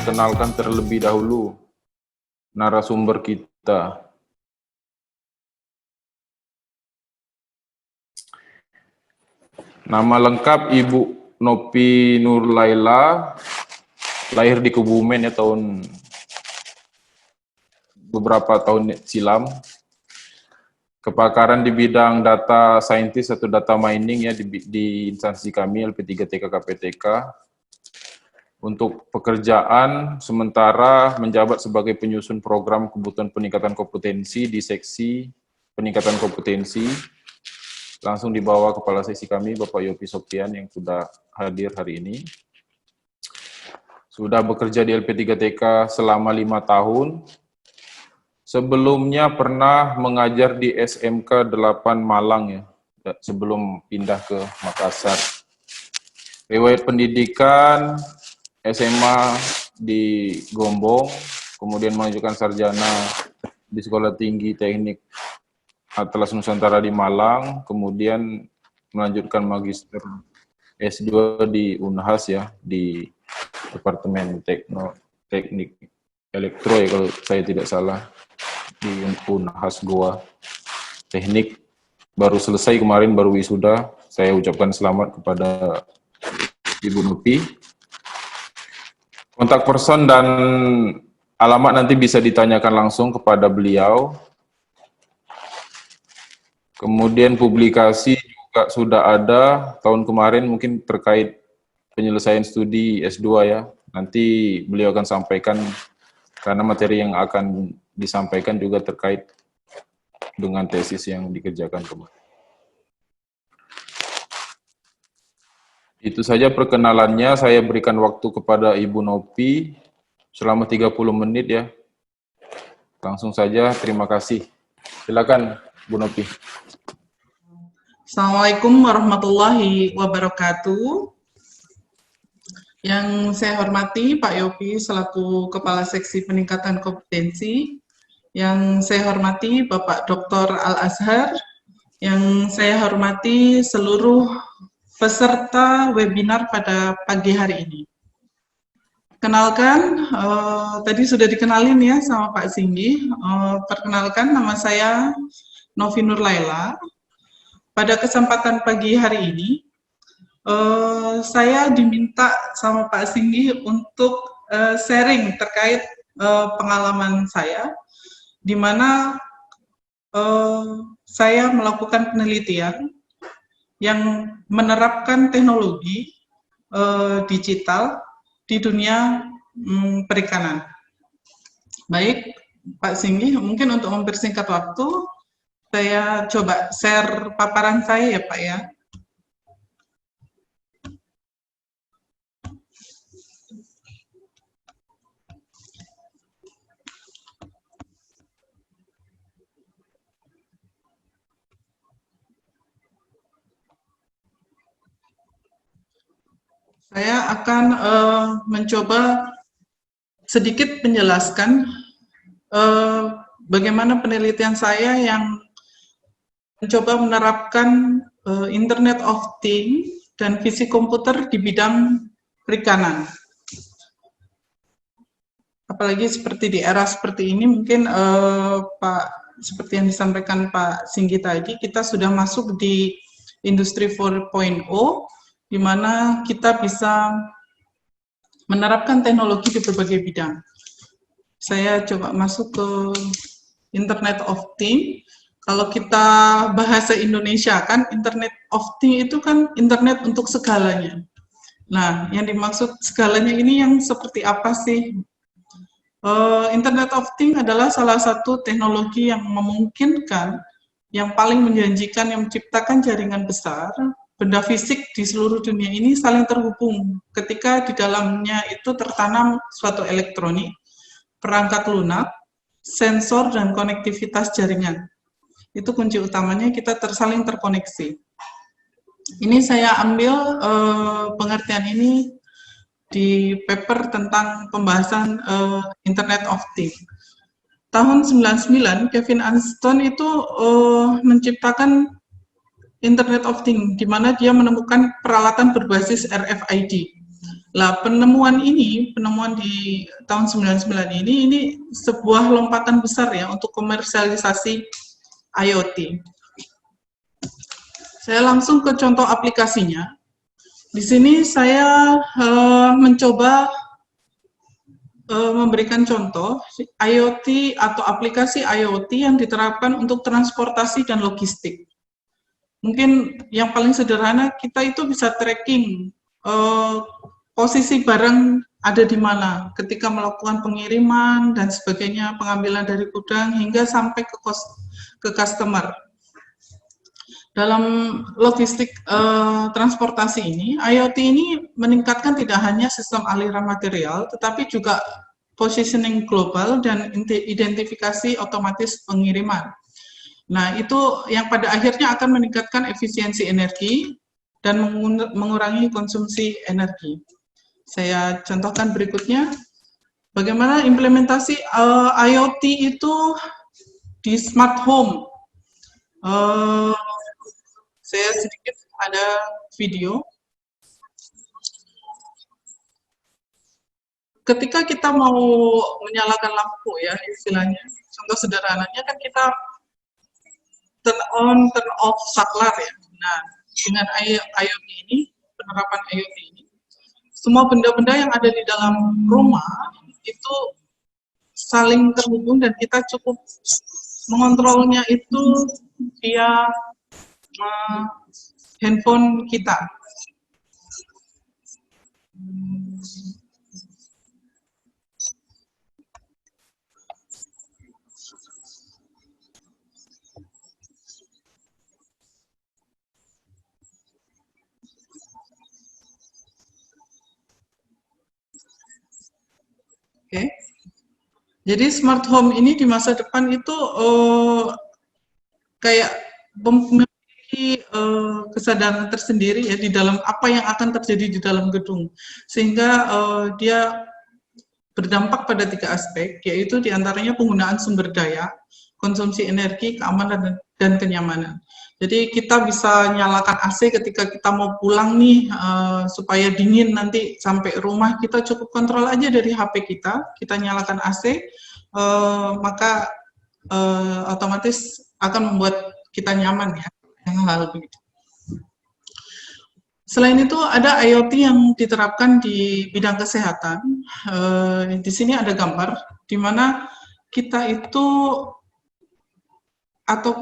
perkenalkan terlebih dahulu narasumber kita. Nama lengkap Ibu Nopi Nurlaila, lahir di Kebumen ya beberapa tahun silam. Kepakaran di bidang data scientist atau data mining ya di instansi kami LP3TK KPTK. Untuk pekerjaan sementara menjabat sebagai penyusun program kebutuhan peningkatan kompetensi di seksi peningkatan kompetensi. Langsung di bawah kepala seksi kami, Bapak Yopi Sofian yang sudah hadir hari ini. Sudah bekerja di LP3TK selama 5 tahun. Sebelumnya pernah mengajar di SMK 8 Malang ya, sebelum pindah ke Makassar. Riwayat pendidikan SMA di Gombong, kemudian mengajukan sarjana di Sekolah Tinggi Teknik Atlas Nusantara di Malang, kemudian melanjutkan magister S2 di Unhas ya, di Departemen Teknik Elektro ya kalau saya tidak salah, di Unhas Goa Teknik. Baru selesai kemarin, baru wisuda. Saya ucapkan selamat kepada Ibu Nopi. Kontak person dan alamat nanti bisa ditanyakan langsung kepada beliau. Kemudian publikasi juga sudah ada tahun kemarin mungkin terkait penyelesaian studi S2 ya. Nanti beliau akan sampaikan karena materi yang akan disampaikan juga terkait dengan tesis yang dikerjakan kemarin. Itu saja perkenalannya, saya berikan waktu kepada Ibu Nopi selama 30 menit ya. Langsung saja, terima kasih. Silakan Bu Nopi. Assalamualaikum warahmatullahi wabarakatuh. Yang saya hormati Pak Yopi selaku Kepala Seksi Peningkatan Kompetensi. Yang saya hormati Bapak Dr. Al-Azhar. Yang saya hormati seluruh peserta webinar pada pagi hari ini. Kenalkan, tadi sudah dikenalin ya sama Pak Singgi. Perkenalkan, nama saya Novi Nurlaila. Pada kesempatan pagi hari ini, saya diminta sama Pak Singgi untuk sharing terkait pengalaman saya, di mana saya melakukan penelitian yang menerapkan teknologi digital di dunia perikanan. Baik, Pak Singgi, mungkin untuk mempersingkat waktu, saya coba share paparan saya ya Pak ya. Saya akan mencoba sedikit menjelaskan bagaimana penelitian saya yang mencoba menerapkan Internet of Things dan fisik komputer di bidang perikanan. Apalagi seperti di era seperti ini, mungkin seperti yang disampaikan Pak Singgi tadi, kita sudah masuk di industri 4.0, di mana kita bisa menerapkan teknologi di berbagai bidang. Saya coba masuk ke Internet of Things. Kalau kita bahasa Indonesia kan, Internet of Things itu kan internet untuk segalanya. Nah, yang dimaksud segalanya ini yang seperti apa sih? Internet of Things adalah salah satu teknologi yang memungkinkan, yang paling menjanjikan, yang menciptakan jaringan besar, benda fisik di seluruh dunia ini saling terhubung ketika di dalamnya itu tertanam suatu elektronik, perangkat lunak, sensor, dan konektivitas jaringan. Itu kunci utamanya, kita saling terkoneksi. Ini saya ambil pengertian ini di paper tentang pembahasan Internet of Things. Tahun 99, Kevin Anston itu menciptakan Internet of Things, di mana dia menemukan peralatan berbasis RFID. Lah penemuan di tahun 99 ini sebuah lompatan besar ya untuk komersialisasi IoT. Saya langsung ke contoh aplikasinya. Di sini saya mencoba memberikan contoh IoT atau aplikasi IoT yang diterapkan untuk transportasi dan logistik. Mungkin yang paling sederhana, kita itu bisa tracking posisi barang ada di mana ketika melakukan pengiriman dan sebagainya, pengambilan dari gudang hingga sampai ke customer. Dalam logistik transportasi ini, IoT ini meningkatkan tidak hanya sistem aliran material, tetapi juga positioning global dan identifikasi otomatis pengiriman. Nah, itu yang pada akhirnya akan meningkatkan efisiensi energi dan mengurangi konsumsi energi. Saya contohkan berikutnya, bagaimana implementasi IoT itu di smart home. Saya sedikit ada video. Ketika kita mau menyalakan lampu ya istilahnya, contoh sederhananya kan kita turn on, turn off saklar ya. Nah, dengan IoT ini, penerapan IoT ini, semua benda-benda yang ada di dalam rumah itu saling terhubung dan kita cukup mengontrolnya itu via handphone kita. Oke. Jadi smart home ini di masa depan itu kayak memiliki kesadaran tersendiri ya di dalam apa yang akan terjadi di dalam gedung, sehingga dia berdampak pada 3 aspek, yaitu diantaranya penggunaan sumber daya, konsumsi energi, keamanan, dan kenyamanan. Jadi kita bisa nyalakan AC ketika kita mau pulang nih, supaya dingin nanti sampai rumah, kita cukup kontrol aja dari HP kita nyalakan AC, maka otomatis akan membuat kita nyaman ya, yang hal begitu. Selain itu ada IoT yang diterapkan di bidang kesehatan. Di sini ada gambar di mana kita itu atau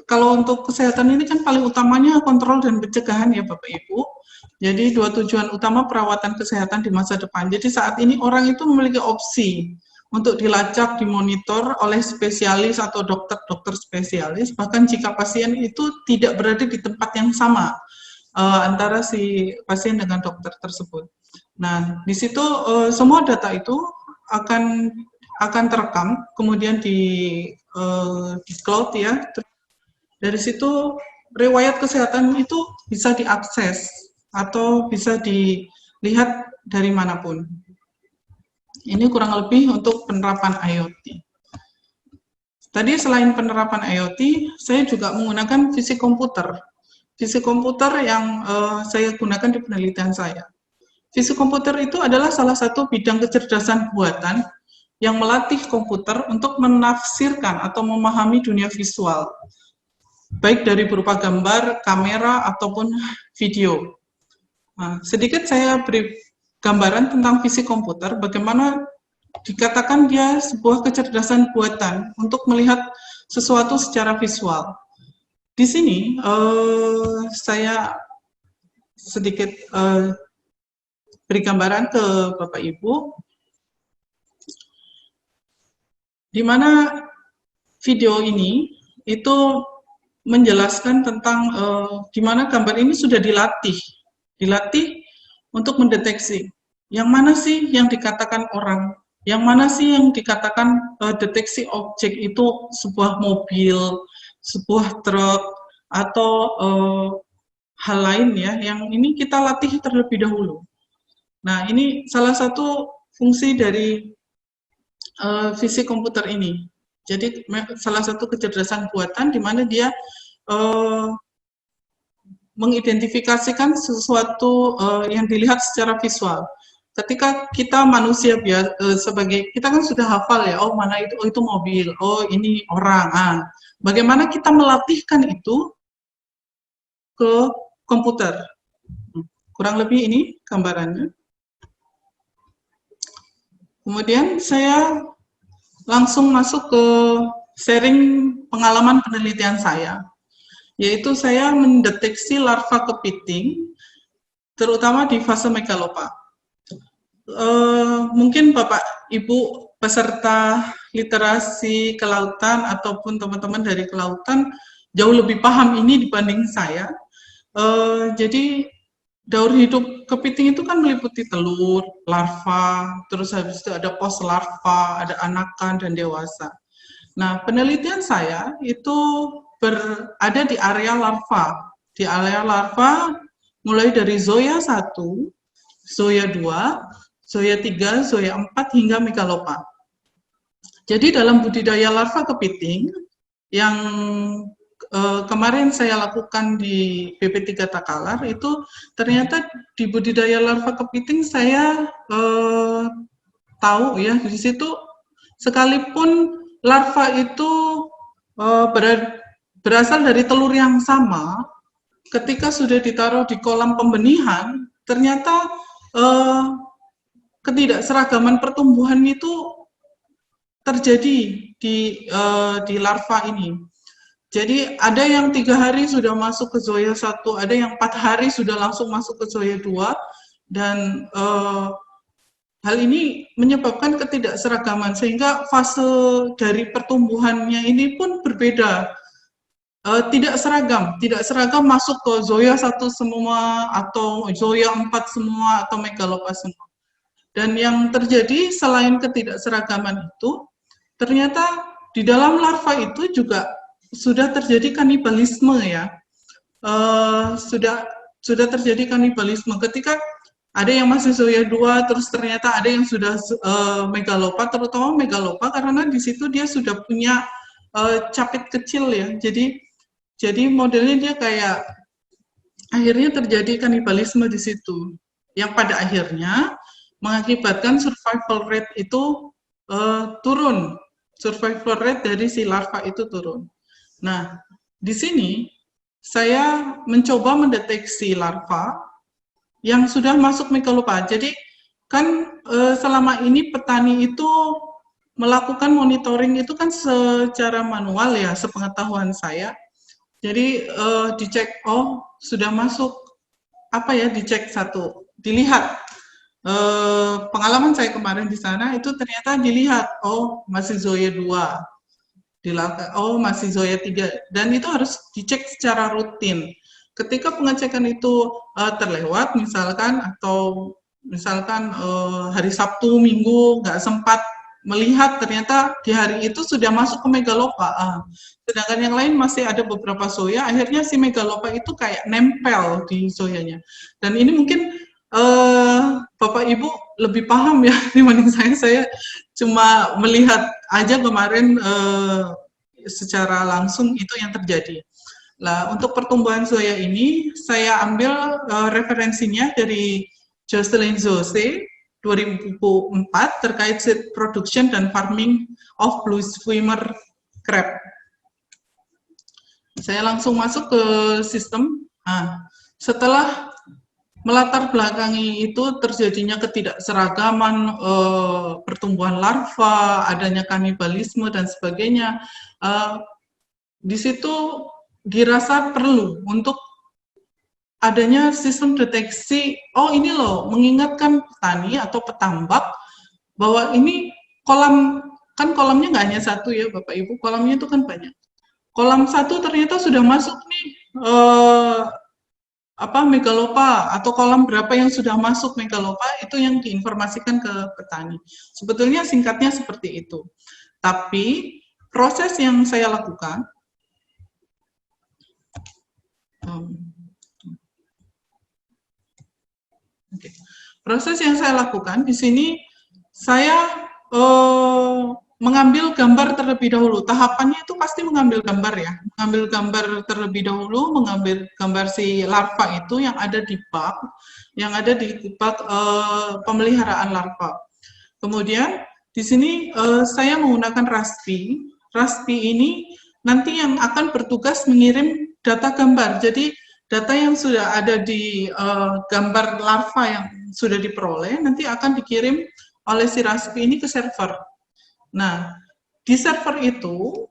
kalau untuk kesehatan ini kan paling utamanya kontrol dan pencegahan ya Bapak Ibu. Jadi 2 tujuan utama perawatan kesehatan di masa depan. Jadi saat ini orang itu memiliki opsi untuk dilacak, dimonitor oleh spesialis atau dokter spesialis, bahkan jika pasien itu tidak berada di tempat yang sama antara si pasien dengan dokter tersebut. Nah, di situ semua data itu akan terekam, kemudian di cloud ya. Dari situ riwayat kesehatan itu bisa diakses atau bisa dilihat dari manapun. Ini kurang lebih untuk penerapan IoT. Tadi selain penerapan IoT, saya juga menggunakan fisik komputer. Fisik komputer yang saya gunakan di penelitian saya. Fisik komputer itu adalah salah satu bidang kecerdasan buatan yang melatih komputer untuk menafsirkan atau memahami dunia visual, baik dari berupa gambar, kamera, ataupun video. Nah, sedikit saya beri gambaran tentang fisik komputer, bagaimana dikatakan dia sebuah kecerdasan buatan untuk melihat sesuatu secara visual. Di sini saya sedikit beri gambaran ke Bapak Ibu, di mana video ini itu menjelaskan tentang di mana gambar ini sudah dilatih untuk mendeteksi yang mana sih yang dikatakan orang, yang mana sih yang dikatakan deteksi objek itu sebuah mobil, sebuah truk, atau hal lain ya, yang ini kita latih terlebih dahulu. Nah, ini salah satu fungsi dari fisik komputer ini. Jadi salah satu kecerdasan buatan di mana dia mengidentifikasikan sesuatu yang dilihat secara visual. Ketika kita manusia sebagai kita kan sudah hafal ya, oh mana itu, oh itu mobil, oh ini orang. Bagaimana kita melatihkan itu ke komputer? Kurang lebih ini gambarannya. Kemudian saya langsung masuk ke sharing pengalaman penelitian saya, yaitu saya mendeteksi larva kepiting, terutama di fase megalopa. Mungkin Bapak Ibu peserta literasi kelautan ataupun teman-teman dari kelautan jauh lebih paham ini dibanding saya. Jadi daur hidup kepiting itu kan meliputi telur, larva, terus habis itu ada pos larva, ada anakan dan dewasa. Nah, penelitian saya itu berada di area larva. Di area larva mulai dari zoea 1, zoea 2, zoea 3, zoea 4 hingga megalopa. Jadi dalam budidaya larva kepiting yang kemarin saya lakukan di BP3 Takalar itu ternyata di budidaya larva kepiting saya tahu ya di situ sekalipun larva itu berasal dari telur yang sama, ketika sudah ditaruh di kolam pembenihan ternyata ketidakseragaman pertumbuhan itu terjadi di larva ini. Jadi ada yang 3 hari sudah masuk ke zoea 1, ada yang 4 hari sudah langsung masuk ke zoea 2, dan hal ini menyebabkan ketidakseragaman sehingga fase dari pertumbuhannya ini pun berbeda. Tidak seragam masuk ke zoea 1 semua atau zoea 4 semua atau megalopa semua. Dan yang terjadi selain ketidakseragaman itu, ternyata di dalam larva itu juga sudah terjadi kanibalisme ya. Sudah terjadi kanibalisme ketika ada yang masih zoea 2, terus ternyata ada yang sudah megalopa, terutama megalopa karena di situ dia sudah punya capit kecil ya. Jadi modelnya dia kayak akhirnya terjadi kanibalisme di situ. Yang pada akhirnya mengakibatkan survival rate itu turun. Survival rate dari si larva itu turun. Nah, di sini saya mencoba mendeteksi larva yang sudah masuk megalopa. Jadi kan selama ini petani itu melakukan monitoring itu kan secara manual ya, sepengetahuan saya. Jadi dicek, oh sudah masuk, dicek satu, dilihat. Pengalaman saya kemarin di sana itu ternyata dilihat, oh masih zoea 2, oh masih zoea 3, dan itu harus dicek secara rutin. Ketika pengecekan itu terlewat misalkan, atau misalkan hari Sabtu, Minggu nggak sempat melihat, ternyata di hari itu sudah masuk ke megalopa. Sedangkan yang lain masih ada beberapa zoea, akhirnya si megalopa itu kayak nempel di zoeanya. Dan ini mungkin Bapak Ibu lebih paham ya dibanding saya cuma melihat aja kemarin secara langsung itu yang terjadi. Nah, untuk pertumbuhan zoea ini saya ambil referensinya dari Jocelyn Jose 2004 terkait seed production dan farming of blue swimmer crab. Saya langsung masuk ke sistem. Setelah melatar belakangi itu terjadinya ketidakseragaman pertumbuhan larva, adanya kanibalisme dan sebagainya. Di situ dirasa perlu untuk adanya sistem deteksi. Oh ini loh, mengingatkan petani atau petambak bahwa ini kolamnya nggak hanya satu ya Bapak Ibu, kolamnya itu kan banyak. Kolam 1 ternyata sudah masuk nih megalopa, atau kolam berapa yang sudah masuk megalopa, itu yang diinformasikan ke petani. Sebetulnya singkatnya seperti itu. Tapi proses yang saya lakukan, proses yang saya lakukan di sini, saya mengambil gambar terlebih dahulu. Tahapannya itu pasti mengambil gambar ya. Mengambil gambar terlebih dahulu, mengambil gambar si larva itu yang ada di bak, pemeliharaan larva. Kemudian di sini saya menggunakan Raspi. Raspi ini nanti yang akan bertugas mengirim data gambar. Jadi data yang sudah ada di gambar larva yang sudah diperoleh nanti akan dikirim oleh si Raspi ini ke server. Nah, di server itu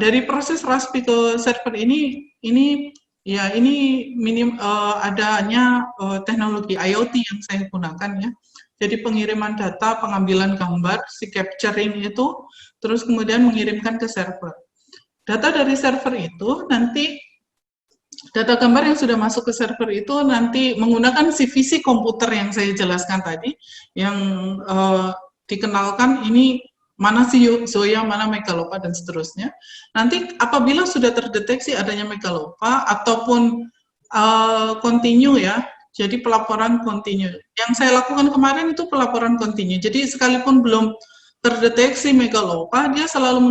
dari proses Raspi ke server ini adanya teknologi IoT yang saya gunakan ya. Jadi pengiriman data, pengambilan gambar, si capturing itu, terus kemudian mengirimkan ke server. Data dari server itu nanti data gambar yang sudah masuk ke server itu nanti menggunakan CVC komputer yang saya jelaskan tadi, yang dikenalkan ini mana sih Zoya, mana Megalopa, dan seterusnya. Nanti apabila sudah terdeteksi adanya Megalopa ataupun continue ya, jadi pelaporan continue. Yang saya lakukan kemarin itu pelaporan continue. Jadi sekalipun belum terdeteksi Megalopa, dia selalu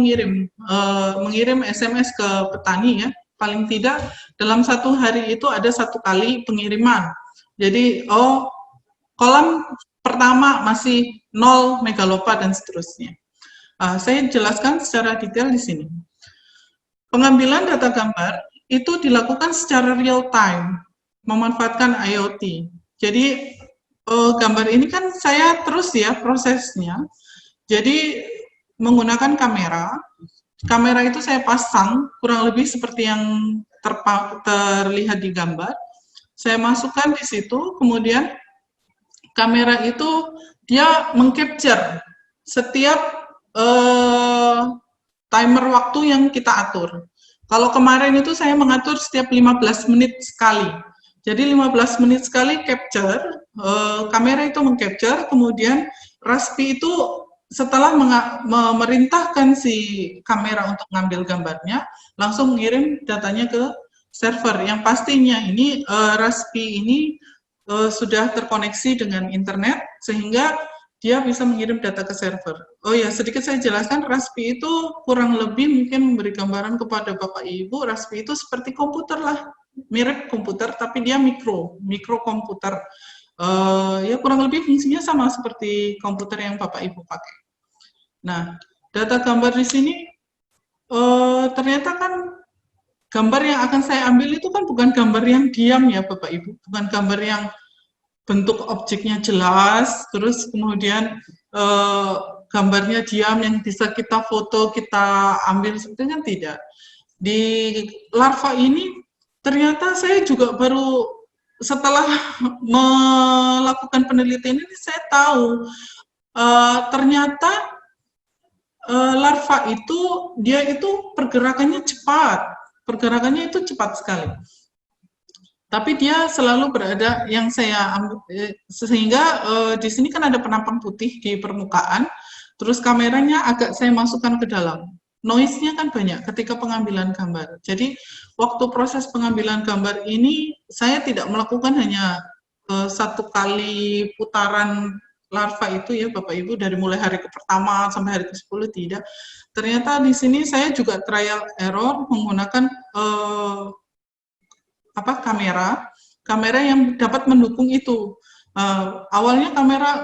mengirim SMS ke petani ya. Paling tidak dalam satu hari itu ada 1 kali pengiriman. Jadi kolam pertama masih 0 Megalopa dan seterusnya. Saya jelaskan secara detail di sini. Pengambilan data gambar itu dilakukan secara real time, memanfaatkan IoT. Jadi gambar ini kan saya terus ya prosesnya. Jadi menggunakan kamera. Kamera itu saya pasang kurang lebih seperti yang terlihat di gambar. Saya masukkan di situ, kemudian kamera itu dia mengcapture setiap timer waktu yang kita atur. Kalau kemarin itu saya mengatur setiap 15 menit sekali. Jadi 15 menit sekali capture, kamera itu mengcapture, kemudian Raspi itu setelah memerintahkan si kamera untuk ngambil gambarnya, langsung mengirim datanya ke server. Yang pastinya ini Raspi ini sudah terkoneksi dengan internet, sehingga dia bisa mengirim data ke server. Oh ya, sedikit saya jelaskan, Raspi itu kurang lebih mungkin memberi gambaran kepada Bapak Ibu, Raspi itu seperti komputer lah, mirip komputer, tapi dia mikro komputer. Ya kurang lebih fungsinya sama seperti komputer yang Bapak Ibu pakai. Nah, data gambar di sini ternyata kan gambar yang akan saya ambil itu kan bukan gambar yang diam ya Bapak Ibu, bukan gambar yang bentuk objeknya jelas, terus kemudian gambarnya diam yang bisa kita foto, kita ambil, sebetulnya tidak. Di larva ini ternyata saya juga baru setelah melakukan penelitian ini saya tahu ternyata larva itu dia itu pergerakannya itu cepat sekali. Tapi dia selalu berada yang saya ambil, sehingga di sini kan ada penampang putih di permukaan, terus kameranya agak saya masukkan ke dalam. Noise-nya kan banyak ketika pengambilan gambar. Jadi waktu proses pengambilan gambar ini saya tidak melakukan hanya 1 kali putaran larva itu ya Bapak Ibu, dari mulai hari pertama sampai hari ke-10 tidak. Ternyata di sini saya juga trial error menggunakan kamera yang dapat mendukung itu. Awalnya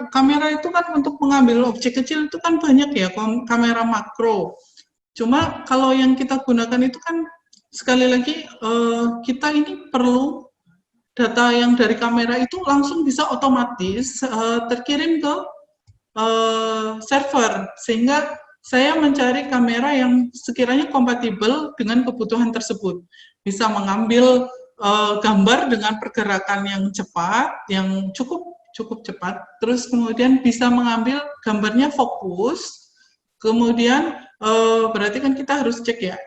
kamera itu kan untuk mengambil objek kecil itu kan banyak ya, kamera makro. Cuma kalau yang kita gunakan itu kan sekali lagi kita ini perlu data yang dari kamera itu langsung bisa otomatis terkirim ke server, sehingga saya mencari kamera yang sekiranya kompatibel dengan kebutuhan tersebut, bisa mengambil gambar dengan pergerakan yang cepat, yang cukup cepat, terus kemudian bisa mengambil gambarnya fokus, kemudian berarti kan kita harus cek ya,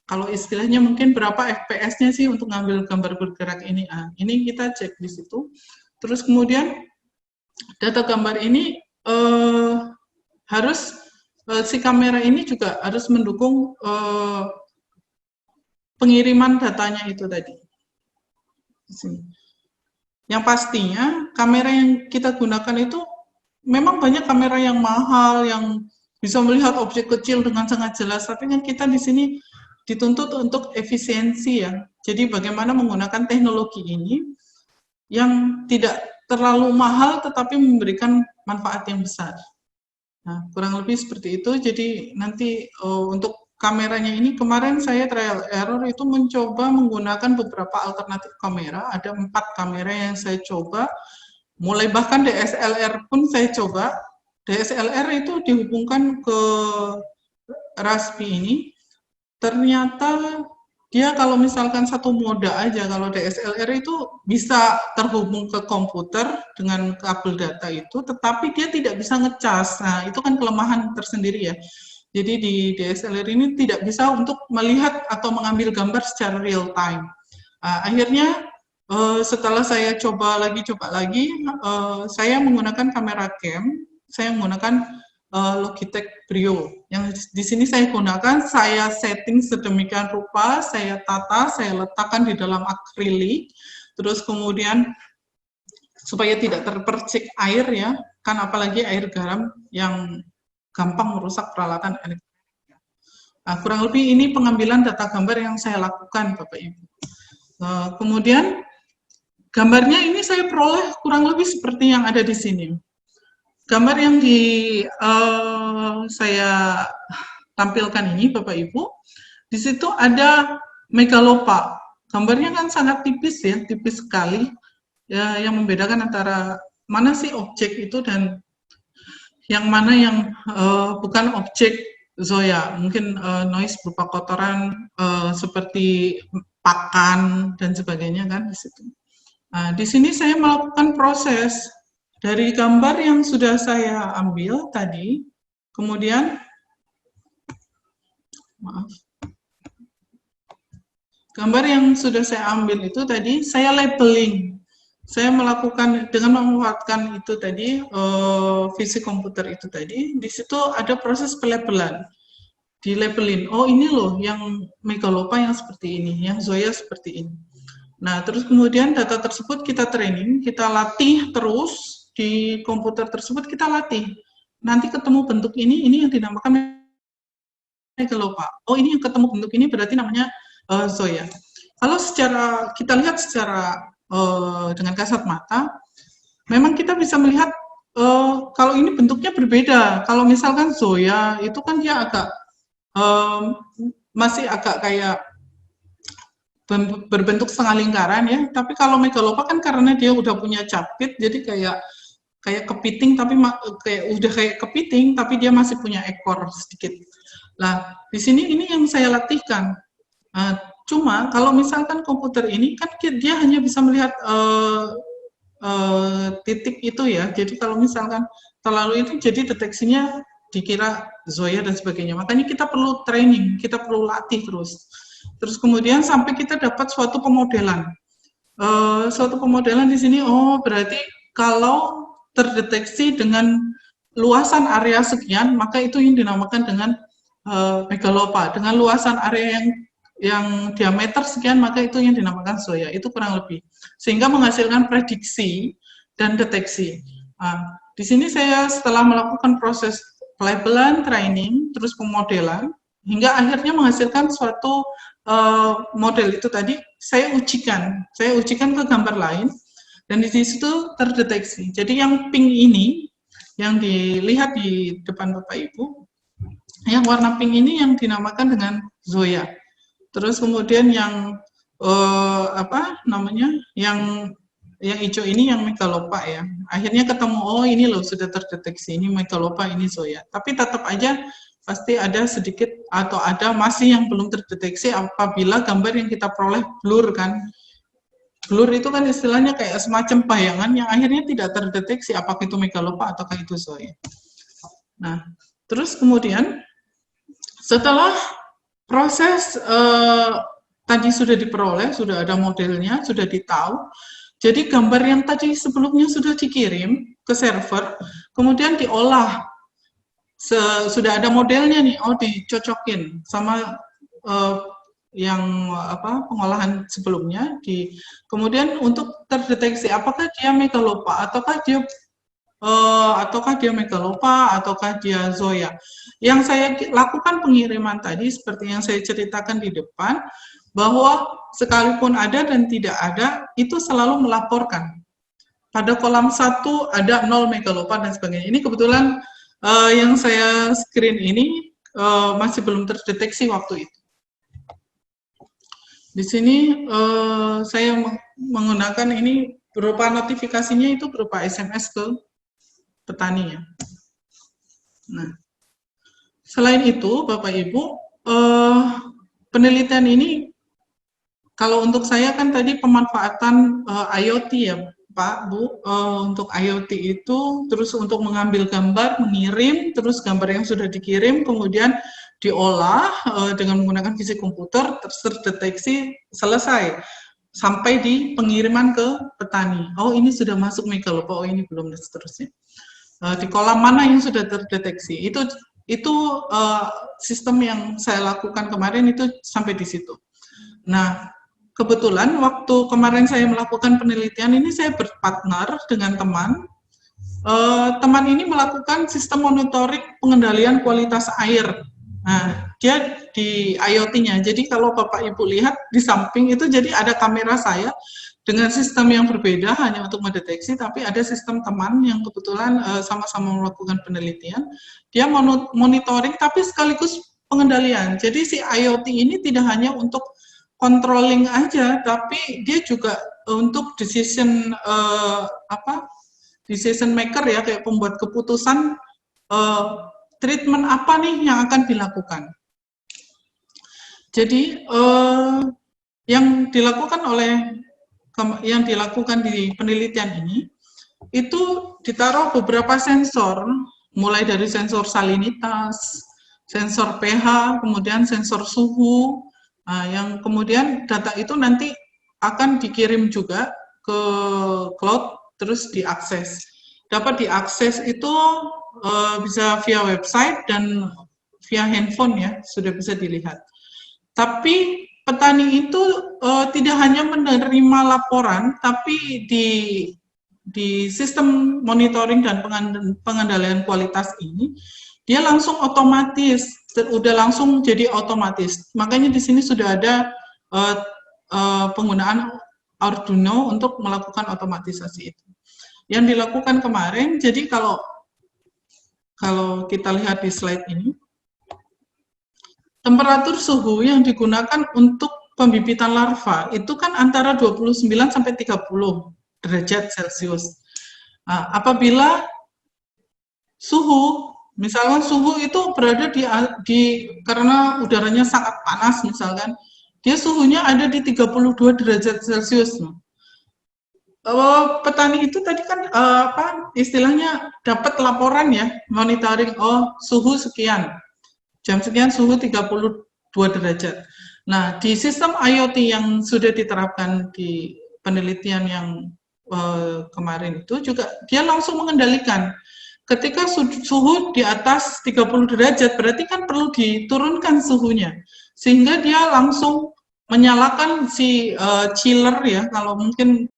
kalau istilahnya mungkin berapa FPS-nya sih untuk ngambil gambar bergerak ini. Ini kita cek di situ. Terus kemudian data gambar ini harus si kamera ini juga harus mendukung pengiriman datanya itu tadi. Yang pastinya kamera yang kita gunakan itu memang banyak kamera yang mahal, yang bisa melihat objek kecil dengan sangat jelas, tapi kan kita di sini dituntut untuk efisiensi ya. Jadi bagaimana menggunakan teknologi ini yang tidak terlalu mahal tetapi memberikan manfaat yang besar. Nah, kurang lebih seperti itu. Jadi nanti untuk kameranya ini kemarin saya trial error itu mencoba menggunakan beberapa alternatif kamera. Ada 4 kamera yang saya coba. Mulai bahkan DSLR pun saya coba. DSLR itu dihubungkan ke Raspi ini. Ternyata dia kalau misalkan satu mode aja, kalau DSLR itu bisa terhubung ke komputer dengan kabel data itu, tetapi dia tidak bisa ngecas. Nah, itu kan kelemahan tersendiri ya. Jadi di DSLR ini tidak bisa untuk melihat atau mengambil gambar secara real time. Akhirnya setelah saya coba lagi, saya menggunakan kamera cam, saya menggunakan Logitech Brio. Yang di sini saya gunakan, saya setting sedemikian rupa, saya tata, saya letakkan di dalam akrilik, terus kemudian supaya tidak terpercik air ya, kan apalagi air garam yang gampang merusak peralatan elektronik. Nah, kurang lebih ini pengambilan data gambar yang saya lakukan, Bapak Ibu. Kemudian gambarnya ini saya peroleh kurang lebih seperti yang ada di sini. Gambar yang saya tampilkan ini, Bapak Ibu, di situ ada megalopa. Gambarnya kan sangat tipis ya, tipis sekali. Ya, yang membedakan antara mana sih objek itu dan yang mana yang bukan objek Zoya. Mungkin noise berupa kotoran seperti pakan dan sebagainya kan di situ. Nah, di sini saya melakukan proses dari gambar yang sudah saya ambil tadi, kemudian, gambar yang sudah saya ambil itu tadi, saya labeling. Saya melakukan dengan memanfaatkan itu tadi, fisik komputer itu tadi, di situ ada proses pelabelan. Dilabelin, oh ini loh yang megalopa yang seperti ini, yang Zoya seperti ini. Nah, terus kemudian data tersebut kita training, kita latih terus, di komputer tersebut kita latih. Nanti ketemu bentuk ini yang dinamakan megalopa. Oh, ini yang ketemu bentuk ini berarti namanya Zoya. Kalau kita lihat secara dengan kasat mata, memang kita bisa melihat kalau ini bentuknya berbeda. Kalau misalkan Zoya itu kan dia agak masih agak kayak berbentuk setengah lingkaran ya. Tapi kalau megalopa kan karena dia udah punya capit, jadi kayak kepiting tapi udah kayak kepiting tapi dia masih punya ekor sedikit. Nah, di sini ini yang saya latihkan. Cuma kalau misalkan komputer ini kan dia hanya bisa melihat titik itu ya. Jadi kalau misalkan terlalu itu jadi deteksinya dikira Zoya dan sebagainya. Makanya kita perlu training, kita perlu latih terus. Terus kemudian sampai kita dapat suatu pemodelan. Suatu pemodelan di sini, oh berarti kalau terdeteksi dengan luasan area sekian, maka itu yang dinamakan dengan megalopa. Dengan luasan area yang diameter sekian, maka itu yang dinamakan Zoya. Itu kurang lebih. Sehingga menghasilkan prediksi dan deteksi. Di sini saya setelah melakukan proses pelabelan, training, terus pemodelan, hingga akhirnya menghasilkan suatu model itu tadi, saya ujikan ke gambar lain, dan di situ terdeteksi. Jadi yang pink ini, yang dilihat di depan Bapak Ibu, yang warna pink ini yang dinamakan dengan Zoya. Terus kemudian yang yang hijau ini yang megalopa ya. Akhirnya ketemu, oh ini loh sudah terdeteksi, ini megalopa, ini Zoya. Tapi tetap aja pasti ada sedikit atau ada masih yang belum terdeteksi apabila gambar yang kita peroleh blur kan. Blur itu kan istilahnya kayak semacam bayangan yang akhirnya tidak terdeteksi apakah itu megalopa ataukah itu Zoya. Nah, terus kemudian setelah proses tadi sudah diperoleh, sudah ada modelnya, sudah ditahu, jadi gambar yang tadi sebelumnya sudah dikirim ke server, kemudian diolah. Sudah ada modelnya nih, oh dicocokin sama pengolahan sebelumnya, kemudian untuk terdeteksi apakah dia megalopa ataukah dia ataukah dia Megalopa, ataukah dia Zoya. Yang saya lakukan pengiriman tadi, seperti yang saya ceritakan di depan, bahwa sekalipun ada dan tidak ada, itu selalu melaporkan. Pada kolom 1 ada 0 Megalopa dan sebagainya. Ini kebetulan yang saya screen ini masih belum terdeteksi waktu itu. Di sini saya menggunakan ini berupa notifikasinya itu berupa SMS ke petani ya. Nah, selain itu Bapak Ibu, penelitian ini kalau untuk saya kan tadi pemanfaatan IoT ya Pak, Bu, untuk IoT itu terus untuk mengambil gambar, mengirim, terus gambar yang sudah dikirim kemudian diolah dengan menggunakan fisik komputer, terdeteksi, selesai. Sampai di pengiriman ke petani. Oh, ini sudah masuk Megalopa, oh ini belum, dan seterusnya. Di kolam mana yang sudah terdeteksi. Itu sistem yang saya lakukan kemarin itu sampai di situ. Nah, kebetulan waktu kemarin saya melakukan penelitian ini saya berpartner dengan teman. Teman ini melakukan sistem monitoring pengendalian kualitas air. Nah, dia di IoT-nya. Jadi kalau Bapak Ibu lihat di samping itu jadi ada kamera saya dengan sistem yang berbeda hanya untuk mendeteksi, tapi ada sistem teman yang kebetulan sama-sama melakukan penelitian. Dia monitoring tapi sekaligus pengendalian. Jadi si IoT ini tidak hanya untuk controlling aja, tapi dia juga untuk decision decision maker ya, kayak pembuat keputusan treatment apa nih yang akan dilakukan. Jadi yang dilakukan di penelitian ini itu ditaruh beberapa sensor, mulai dari sensor salinitas, sensor pH, kemudian sensor suhu, yang kemudian data itu nanti akan dikirim juga ke cloud, terus diakses. Dapat diakses itu bisa via website dan via handphone ya, sudah bisa dilihat. Tapi petani itu tidak hanya menerima laporan, tapi di sistem monitoring dan pengendalian kualitas ini, dia langsung otomatis, udah langsung jadi otomatis. Makanya di sini sudah ada penggunaan Arduino untuk melakukan otomatisasi itu. Yang dilakukan kemarin, jadi kalau kita lihat di slide ini, temperatur suhu yang digunakan untuk pembibitan larva itu kan antara 29 sampai 30 derajat Celcius. Nah, apabila suhu, misalkan suhu itu berada karena udaranya sangat panas misalkan, dia suhunya ada di 32 derajat Celcius. Petani itu tadi kan istilahnya dapat laporan ya, monitoring, oh suhu sekian, jam sekian suhu 32 derajat. Nah, di sistem IoT yang sudah diterapkan di penelitian yang kemarin itu juga dia langsung mengendalikan. Ketika suhu di atas 30 derajat, berarti kan perlu diturunkan suhunya. Sehingga dia langsung menyalakan si chiller ya, kalau mungkin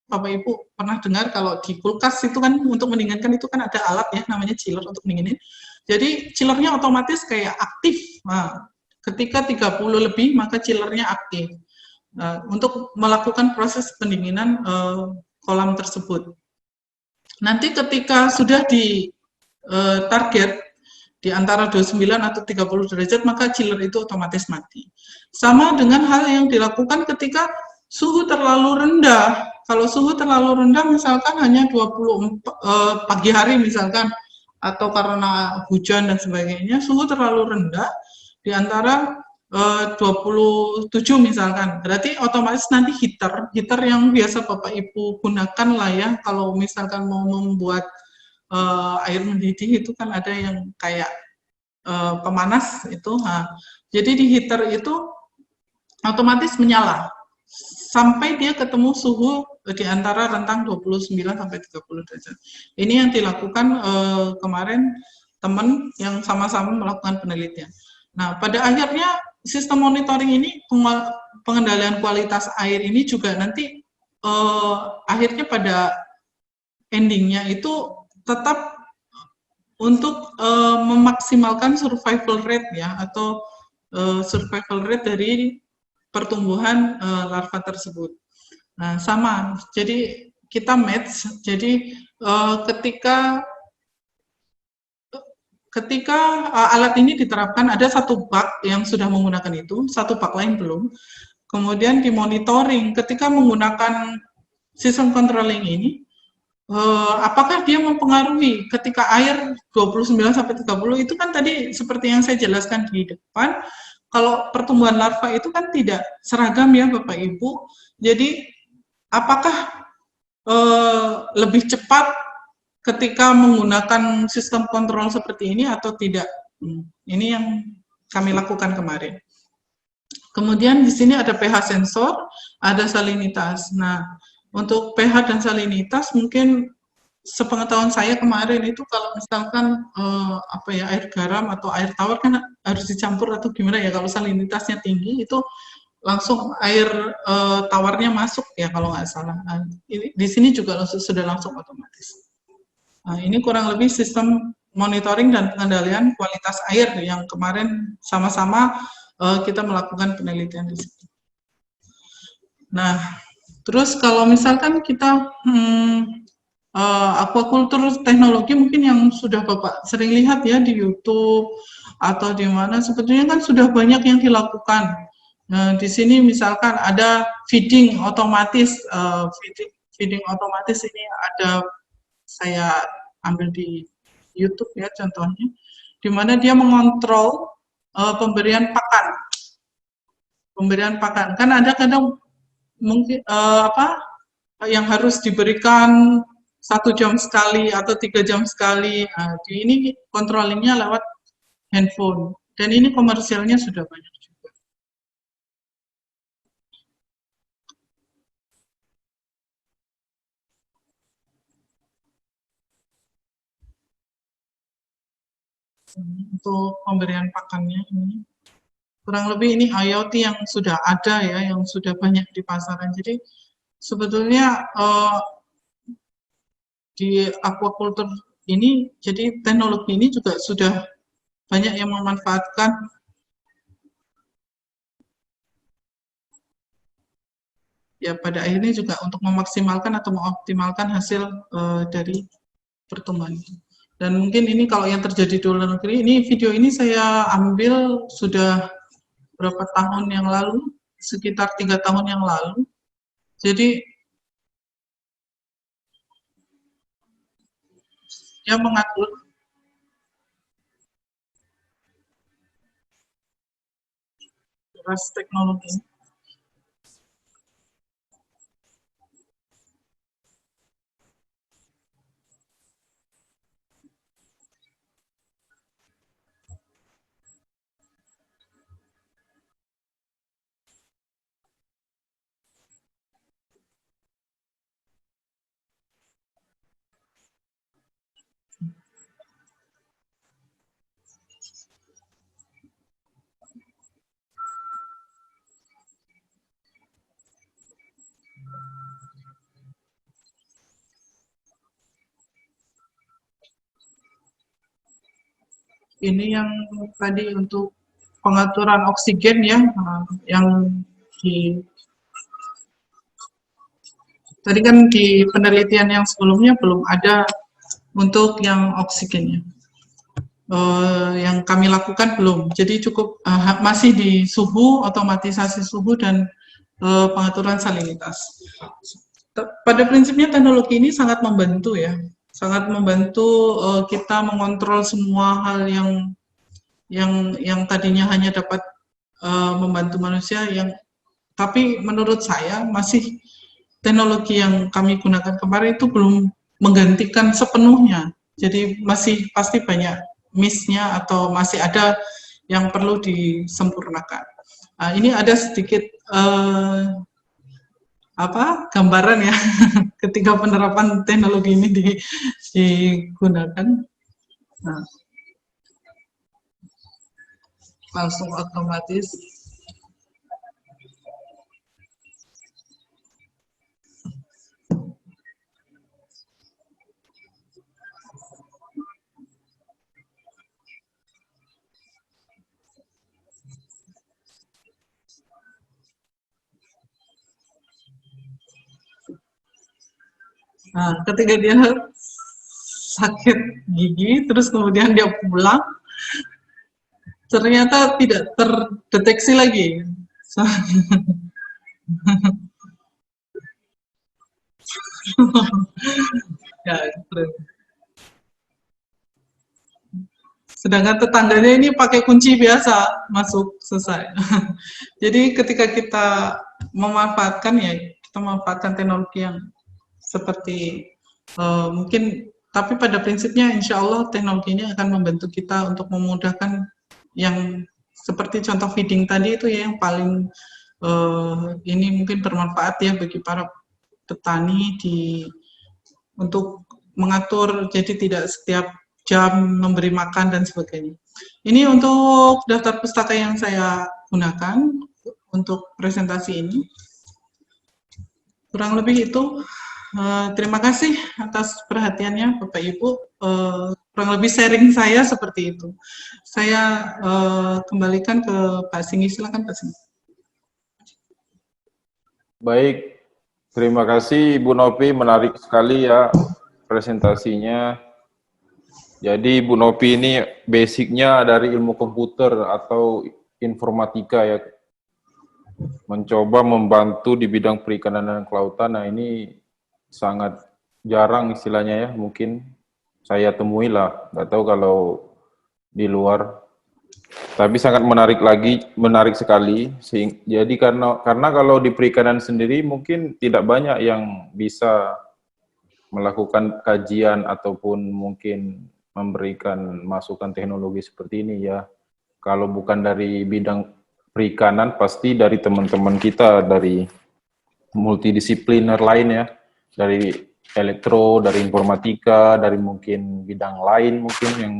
Bapak Ibu pernah dengar kalau di kulkas itu kan untuk mendinginkan itu kan ada alat ya namanya chiller untuk mendinginin. Jadi chillernya otomatis kayak aktif. Nah, ketika 30 lebih maka chillernya aktif untuk melakukan proses pendinginan kolam tersebut. Nanti ketika sudah di target di antara 29 atau 30 derajat maka chiller itu otomatis mati. Sama dengan hal yang dilakukan ketika suhu terlalu rendah. Kalau suhu terlalu rendah misalkan hanya 20 pagi hari misalkan, atau karena hujan dan sebagainya, suhu terlalu rendah di antara 27 misalkan, berarti otomatis nanti heater yang biasa Bapak Ibu gunakan lah ya, kalau misalkan mau membuat air mendidih itu kan ada yang kayak pemanas itu, jadi di heater itu otomatis menyala sampai dia ketemu suhu di antara rentang 29 sampai 30 derajat. Ini yang dilakukan kemarin teman yang sama-sama melakukan penelitian. Nah, pada akhirnya sistem monitoring ini, pengendalian kualitas air ini juga nanti akhirnya pada endingnya itu tetap untuk memaksimalkan survival rate ya, atau survival rate dari pertumbuhan larva tersebut. Nah, sama. Jadi kita match. Jadi ketika alat ini diterapkan, ada satu bug yang sudah menggunakan itu, satu bug lain belum. Kemudian dimonitoring ketika menggunakan sistem controlling ini, apakah dia mempengaruhi ketika air 29-30 itu kan tadi seperti yang saya jelaskan di depan, kalau pertumbuhan larva itu kan tidak seragam ya Bapak Ibu. Jadi apakah lebih cepat ketika menggunakan sistem kontrol seperti ini atau tidak? Ini yang kami lakukan kemarin. Kemudian di sini ada pH sensor, ada salinitas. Nah, untuk pH dan salinitas mungkin sepengetahuan saya kemarin itu kalau misalkan air garam atau air tawar kan harus dicampur atau gimana ya, kalau salinitasnya tinggi itu langsung air tawarnya masuk ya kalau nggak salah. Nah, di sini juga sudah langsung otomatis. Nah, ini kurang lebih sistem monitoring dan pengendalian kualitas air yang kemarin sama-sama kita melakukan penelitian di situ. Nah, terus kalau misalkan kita aquaculture teknologi mungkin yang sudah Bapak sering lihat ya di YouTube atau di mana, sebetulnya kan sudah banyak yang dilakukan. Nah, di sini misalkan ada feeding otomatis, feeding otomatis ini ada, saya ambil di YouTube ya contohnya, di mana dia mengontrol pemberian pakan. Kan ada kadang mungkin yang harus diberikan 1 jam sekali atau 3 jam sekali. Nah, ini controllingnya lewat handphone. Dan ini komersialnya sudah banyak juga. Untuk pemberian pakannya ini kurang lebih ini IoT yang sudah ada ya, yang sudah banyak di pasaran. Jadi sebetulnya di aquaculture ini, jadi teknologi ini juga sudah banyak yang memanfaatkan ya, pada akhirnya juga untuk memaksimalkan atau mengoptimalkan hasil dari pertumbuhan itu. Dan mungkin ini kalau yang terjadi di luar negeri, ini video ini saya ambil sudah berapa tahun yang lalu, sekitar 3 tahun yang lalu. Jadi dia mengatur ras teknologi. Ini yang tadi untuk pengaturan oksigen ya, yang di tadi kan di penelitian yang sebelumnya belum ada untuk yang oksigennya. Yang kami lakukan belum, jadi cukup masih di suhu, otomatisasi suhu dan pengaturan salinitas. Pada prinsipnya teknologi ini sangat membantu ya, sangat membantu kita mengontrol semua hal yang tadinya hanya dapat membantu manusia, tapi menurut saya masih teknologi yang kami gunakan kemarin itu belum menggantikan sepenuhnya. Jadi masih pasti banyak miss-nya atau masih ada yang perlu disempurnakan. Nah, ini ada sedikit gambaran ya ketika penerapan teknologi ini digunakan. Nah, langsung otomatis. Nah, ketika dia sakit gigi, terus kemudian dia pulang, ternyata tidak terdeteksi lagi. Ya, terus. Sedangkan tetangganya ini pakai kunci biasa masuk selesai. Jadi ketika kita memanfaatkan kita memanfaatkan teknologi yang seperti mungkin, tapi pada prinsipnya insya Allah teknologi ini akan membantu kita untuk memudahkan yang seperti contoh feeding tadi itu ya, yang paling ini mungkin bermanfaat ya bagi para petani untuk mengatur, jadi tidak setiap jam memberi makan dan sebagainya. Ini untuk daftar pustaka yang saya gunakan untuk presentasi ini. Kurang lebih itu. Terima kasih atas perhatiannya Bapak Ibu. Kurang lebih sharing saya seperti itu. Saya kembalikan ke Pak Singgi. Silakan Pak Singgi. Baik, terima kasih Bu Nopi, menarik sekali ya presentasinya. Jadi Bu Nopi ini basicnya dari ilmu komputer atau informatika ya, mencoba membantu di bidang perikanan dan kelautan. Nah ini sangat jarang istilahnya ya, mungkin saya temui lah, nggak tahu kalau di luar. Tapi sangat menarik sekali. Jadi karena kalau di perikanan sendiri mungkin tidak banyak yang bisa melakukan kajian ataupun mungkin memberikan masukan teknologi seperti ini ya. Kalau bukan dari bidang perikanan, pasti dari teman-teman kita dari multidisipliner lain ya, dari elektro, dari informatika, dari mungkin bidang lain mungkin yang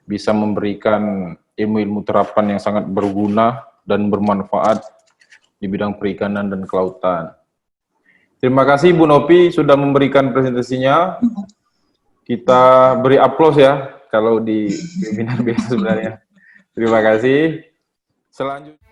bisa memberikan ilmu-ilmu terapan yang sangat berguna dan bermanfaat di bidang perikanan dan kelautan. Terima kasih Bu Nopi sudah memberikan presentasinya. Kita beri aplaus ya kalau di webinar biasa sebenarnya. Terima kasih. Selanjutnya